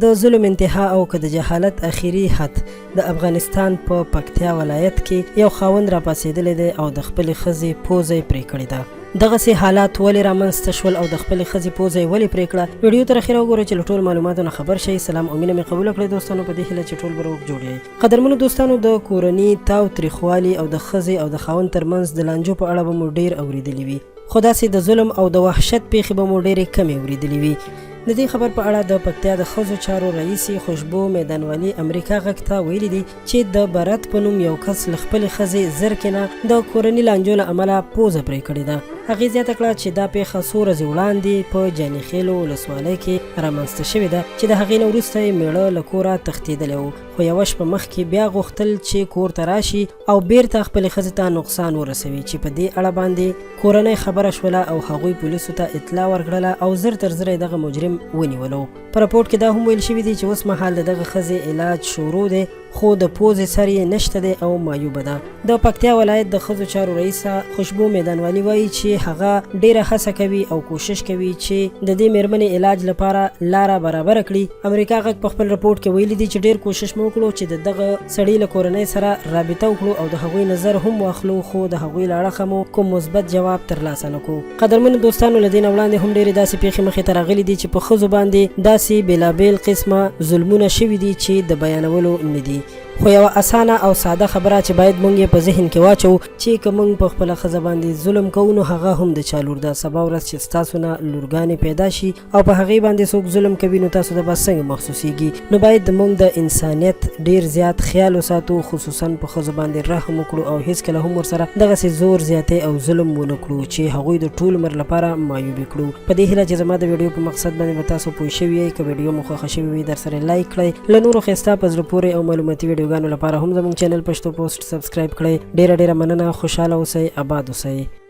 د ظلم انتها او که د جهالت اخیری حد د افغانستان په پکتیا ولایت کې یو خاوند را پاسېدلی دی او د خپلې ښځې پوزه یې پرې کړې ده. دغسې حالات ولې رامنځته شول او د خپلې ښځې پوزه یې ولې پرې کړه؟ ویډیو تر اخره وګورئ چې له ټولو معلوماتو نه خبر شئ. سلام او مینه مې قبوله کړئ دوستانو، په دې هیله چې ټول به روغ جوړ یئ. قدرمنو دوستانو، د کورني تاو تریخوالي او د ښځې او د خاوند ترمنځ د لانجو په اړه به مو ډېر اورېدلي وي، خو داسې د ظلم او د وحشت پیښې به مو ډېرې کمې اورېدلي وي. د دې خبر په اړه د پکتیا د ښځو چارو رئیسې خوشبو میدانوالي امریکا غږ ته ویلي دي چې د برت په نوم یو کس له خپلې ښځې زرکې نه د کورني لانجو له امله پوزه پرې کړې ده. هغې زیاته کړه چې دا پیښه څو ورځې وړاندې په جاني ولسوالۍ کې رامنځته شوې ده چې د هغې نه وروسته یې میړه له کوره تښتېدلی و، خو یوه شپه مخکې بیا غوښتل چې کور ته راشي او بیرته خپلې ښځې ته نقصان ورسوي، چې په دې اړه باندې کورنۍ خبره شوله او هغوی پولیسو ته اطلاع ورکړله او زر تر زره دغه مجرم ونیولو. په راپورټ کې دا هم ویل شوي دي چې اوس مهال د دغه ښځې علاج شروع دی، خو د پوزې سر یې نشته دی او معیوبه ده. د پکتیا ولایت د ښځو چارو رئیسه خوشبو میدانوالي وایي چې هغه ډیره هڅه کوي او کوشش کوي چې د دې میرمنې علاج لپاره لاره برابره کړي. امریکا غږ په خپل راپورټ کې ویلي دي چې ډیر کوشش مو وکړو چې د دغه سړي له کورنۍ سره رابطه وکړو او د هغوی نظر هم واخلو، خو د هغوی له اړخه مو کوم مثبت جواب ترلاسه نه کړو. قدرمنو دوستانو، له دې نه وړاندې هم ډیرې داسې پیښې مخې ته راغلي دي چې په ښځو باندې داسې بېلابېل قسمه ظلمونه شوي دي چې د بیانولو نه دي. خو یوه اسانه او ساده خبره چې باید مونږ یې په ذهن کې واچو چې که مونږ په خپله ښځه باندې ظلم کوو نو هغه هم د چا لور ده. سبا ورځ چې ستاسو نه لورګانې پیدا شي او په هغې باندې څوک ظلم کوي نو تاسو ته به څنګه محسوسیږي؟ نو باید مونږ د انسانیت ډیر زیات خیال وساتو، خصوصا په ښځو باندې رحم وکړو او هیڅکله هم ورسره دغسې زور زیاتی او ظلم ونه کړو چې هغوی د ټول عمر لپاره معیوبې کړو. په دې هیله چې زما د ویډیو په مقصد باندې به تاسو پوه شوي یئ. که ویډیو مو خوښه شوې وي درسره لایک کړئ. له نورو ښایسته په زړه پورې او معلوماتي ویډیوګانو لپاره هم زموږ چینل پښتو پوسټ سبسکرایب کړئ. ډیره مننه. خوشحاله اوسئ، آباد اوسئ.